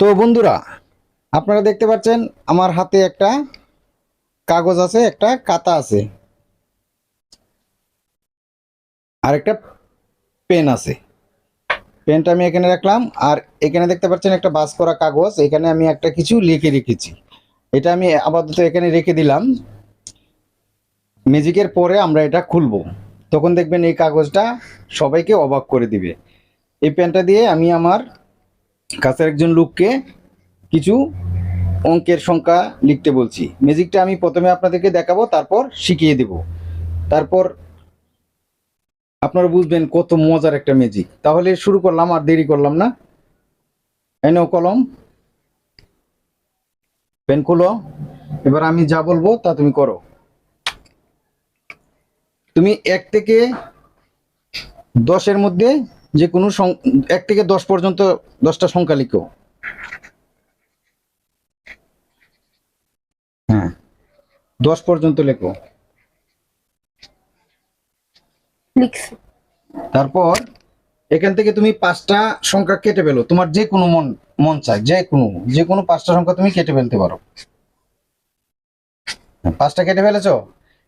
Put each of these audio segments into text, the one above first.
তো বন্ধুরা, আপনারা দেখতে পাচ্ছেন আমার হাতে একটা কাগজ আছে, একটা খাতা আছে, আর একটা পেন আছে। পেনটা আমি এখানে রাখলাম, আর এখানে দেখতে পাচ্ছেন একটা বাস করা কাগজ। এখানে আমি একটা কিছু লিখে রেখেছি। এটা আমি আপাতত এখানে রেখে দিলাম। ম্যাজিকের পরে আমরা এটা খুলবো, তখন দেখবেন এই কাগজটা সবাইকে অবাক করে দিবে। এই পেনটা দিয়ে আমি আমার কাছের একজন লোককে কিছু অঙ্কের সংখ্যা লিখতে বলছি। ম্যাজিকটা আমি প্রথমে আপনাদেরকে দেখাবো, তারপর শিখিয়ে দেব। তারপর আপনারা বুঝবেন কত মজার একটা ম্যাজিক। তাহলে শুরু করলাম, আর দেরি করলাম না। এনো কলম, পেন খুলো। এবার আমি যা বলবো তা তুমি করো। তুমি 1 থেকে 10-এর মধ্যে যে কোনো 1 থেকে 10 পর্যন্ত 10টা সংখ্যা লিখো। হ্যাঁ, 10 পর্যন্ত লেখো। লিখছি। তারপর এখান থেকে তুমি 5টা সংখ্যা কেটে ফেলো। তোমার যে কোনো মন মন চায়, যে কোনো 5টা সংখ্যা তুমি কেটে ফেলতে পারো। 5টা কেটে ফেলেছো।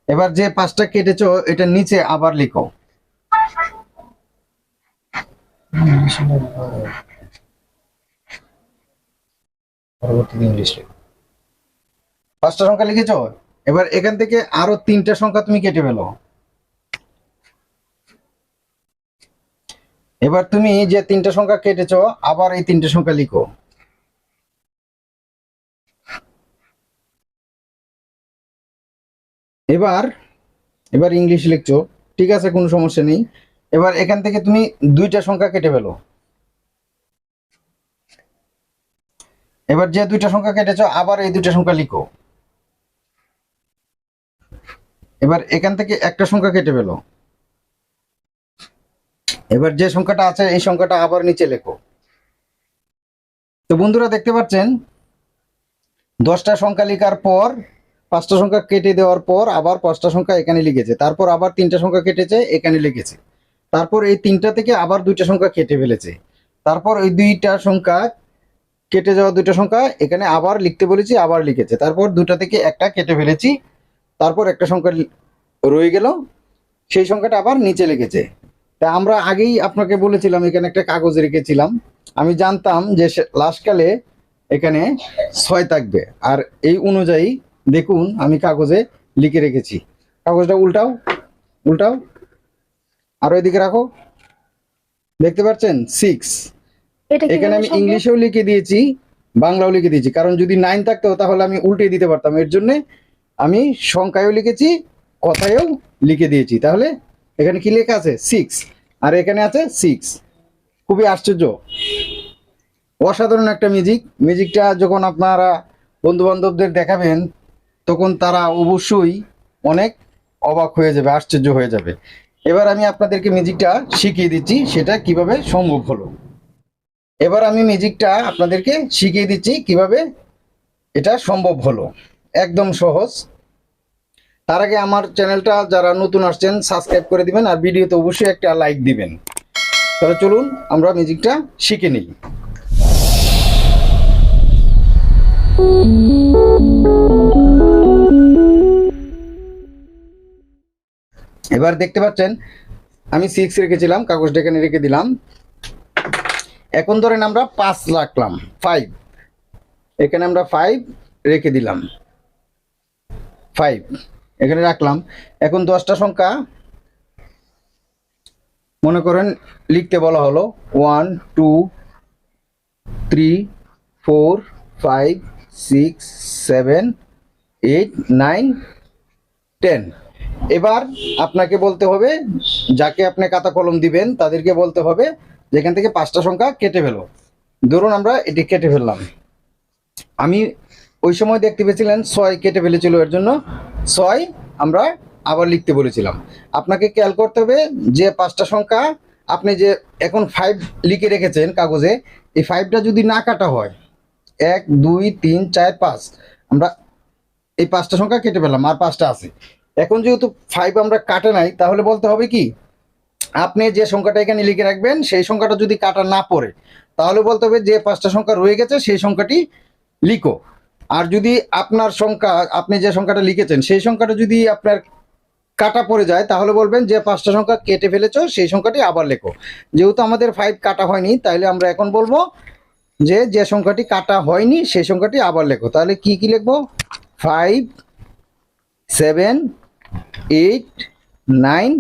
এবার যে 5টা কেটেছো এটা নিচে আবার লিখো। পরবর্তীতে ইংলিশ লিখো। 5টা সংখ্যা লিখেছো। এবার এখান থেকে আরো 3টা সংখ্যা তুমি কেটে ফেলো। এবার তুমি যে 3টা সংখ্যা কেটেছো আবার এই 3টে সংখ্যা লিখো। এবার এবার ইংলিশ লিখছো, ঠিক আছে, কোনো সমস্যা নেই। এবার এখান থেকে তুমি 2টা সংখ্যা কেটে ফেলো। এবার যে 2টা সংখ্যা কেটেছো আবার এই 2টা সংখ্যা লিখো। এবার এখান থেকে একটা সংখ্যা কেটে ফেলো। এবার যে সংখ্যাটা আছে এই সংখ্যাটা আবার নিচে লেখো। তো বন্ধুরা দেখতে পাচ্ছেন 10টা সংখ্যা লেখার পর 5টা সংখ্যা কেটে দেওয়ার পর আবার 5টা সংখ্যা এখানে লিখেছে, তারপর আবার 3টা সংখ্যা কেটেছে এখানে লিখেছে, তারপর এই 3টা থেকে আবার 2টা সংখ্যা কেটে ফেলেছে, তারপর ওই 2টা সংখ্যা কেটে যাওয়া 2টা সংখ্যা এখানে আবার লিখতে বলেছি, আবার লিখেছে, তারপর 2টা থেকে একটা কেটে ফেলেছি, তারপর একটা সংখ্যা রয়ে গেল, সেই সংখ্যাটা আবার নিচে লিখেছে। তা আমরা আগেই আপনাকে বলেছিলাম এখানে একটা কাগজ রেখেছিলাম। আমি জানতাম যে লাস্টকালে এখানে 6 থাকবে, আর এই অনুযায়ী দেখুন আমি কাগজে লিখে রেখেছি। কাগজটা উল্টাও, উল্টাও, আর ওইদিকে রাখো। দেখতে পাচ্ছেন 6। এখানে আমি ইংলিশেও লিখে দিয়েছি, বাংলাও লিখে দিয়েছি, কারণ যদি 9 থাকতো তাহলে আমি উল্টে দিতে পারতাম। এর জন্য আমি সংখ্যায়ও লিখেছি, কথায়ও লিখে দিয়েছি। তাহলে এখানে কি লেখা আছে? 6, আর এখানে আছে 6। খুবই আশ্চর্য, অসাধারণ একটা ম্যাজিকটা যখন আপনারা বন্ধু বান্ধবদের দেখাবেন তখন তারা অবশ্যই অনেক অবাক হয়ে যাবে, আশ্চর্য হয়ে যাবে। এবার আমি আপনাদেরকে ম্যাজিকটা শিখিয়ে দিচ্ছি, সেটা কিভাবে সম্ভব হলো। এবার আমি ম্যাজিকটা আপনাদেরকে শিখিয়ে দিচ্ছি কিভাবে এটা সম্ভব হলো, একদম সহজ। তার আগে আমার চ্যানেলটা যারা নতুন আসছেন সাবস্ক্রাইব করে দিবেন, আর ভিডিওতে অবশ্যই একটা লাইক দিবেন। তাহলে চলুন আমরা ম্যাজিকটা শিখে নিই। এবার দেখতে পাচ্ছেন আমি 6 রেখেছিলাম, কাগজটা এখানে রেখে দিলাম। এখন ধরেন আমরা 5 রাখলাম, 5, এখানে আমরা 5 রেখে দিলাম, 5 এখানে রাখলাম। এখন 10টা সংখ্যা মনে করেন লিখতে বলা হলো 1 2 3 4 5 6 7 8 9 10। এবার আপনাকে বলতে হবে, যাকে আপনি খাতা কলম দিবেন তাদেরকে বলতে হবে যেখান থেকে 5টা সংখ্যা কেটে ফেলো। ধরুন আমরা এটি কেটে ফেললাম। আমি ওই সময় দেখতে পেয়েছিলেন 6 কেটে ফেলেছিল, এর জন্য 6 আমরা আবার লিখতে বলেছিলাম। আপনাকে খেয়াল করতে হবে যে 5টা সংখ্যা আপনি যে এখন 5 লিখে রেখেছেন কাগজে, এই 5টা যদি না কাটা হয়, 1 2 3 4 5, আমরা এই 5টা সংখ্যা কেটে ফেললাম, আর 5টা আছে। এখন যেহেতু 5 আমরা কাটে নাই, তাহলে বলতে হবে কি আপনি যে সংখ্যাটা এখানে লিখে রাখবেন সেই সংখ্যাটা যদি কাটা না পড়ে তাহলে বলতে হবে যে 5টা সংখ্যা রয়ে গেছে সেই সংখ্যাটি লিখো। আর যদি আপনার সংখ্যা, আপনি যে সংখ্যাটা লিখেছেন সেই সংখ্যাটা যদি আপনার কাটা পড়ে যায় তাহলে বলবেন যে 5টা সংখ্যা কেটে ফেলেছো সেই সংখ্যাটি আবার লেখো। যেহেতু আমাদের 5 কাটা হয়নি তাহলে আমরা এখন বলবো যে যে সংখ্যাটি কাটা হয়নি সেই সংখ্যাটি আবার লেখো। তাহলে কি কি লিখবো? 5 7 8 9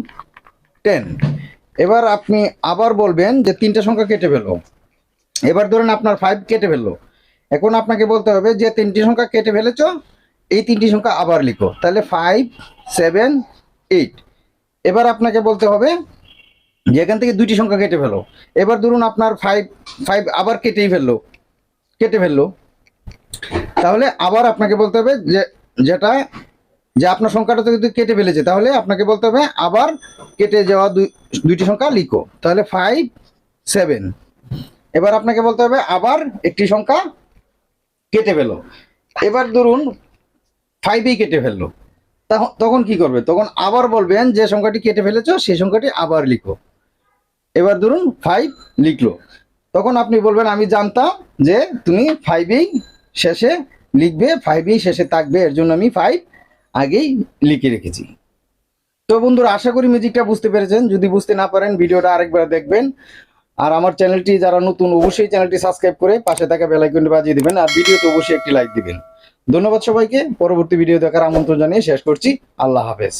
10। এবার আপনি আবার বলবেন যে 3টা সংখ্যা কেটে ফেলো। এবার ধরেন আপনার 5 কেটে ফেললো, এখন আপনাকে বলতে হবে যে 3টি সংখ্যা কেটে ফেলেছো এই 3টি সংখ্যা আবার লিখো। তাহলে 5 7 8। এবার আপনাকে বলতে হবে যে এখান থেকে 2টি সংখ্যা কেটে ফেলো। এবার ধরুন আপনার 5 5 আবার কেটে ফেললো, তাহলে আবার আপনাকে বলতে হবে যে আপনার সংখ্যাটা যদি কেটে ফেলেছে তাহলে আপনাকে বলতে হবে আবার কেটে যাওয়া 2টি সংখ্যা লিখো। তাহলে 5 7। এবার আপনাকে বলতে হবে আবার একটি সংখ্যা কেটে ফেলো। এবার ধরুন 5ই কেটে ফেললো, তখন কি করবে? তখন আবার বলবেন যে সংখ্যাটি কেটে ফেলেছো সেই সংখ্যাটি আবার লিখো। এবার ধরুন 5 লিখলো, তখন আপনি বলবেন আমি জানতাম যে তুমি 5ই শেষে লিখবে, 5ই শেষে থাকবে, এর জন্য আমি 5 আগেই লিখে রেখেছি। তো বন্ধুরা আশা করি ম্যাজিকটা বুঝতে পেরেছেন। যদি বুঝতে না পারেন ভিডিওটা আরেকবার দেখবেন। আর আমার চ্যানেলটি যারা নতুন অবশ্যই চ্যানেলটি সাবস্ক্রাইব করে পাশে থাকা বেল আইকনটি বাজিয়ে দিবেন, আর ভিডিওতে অবশ্যই একটি লাইক দিবেন। ধন্যবাদ সবাইকে। পরবর্তী ভিডিও দেখার আমন্ত্রণ জানিয়ে শেষ করছি। আল্লাহ হাফেজ।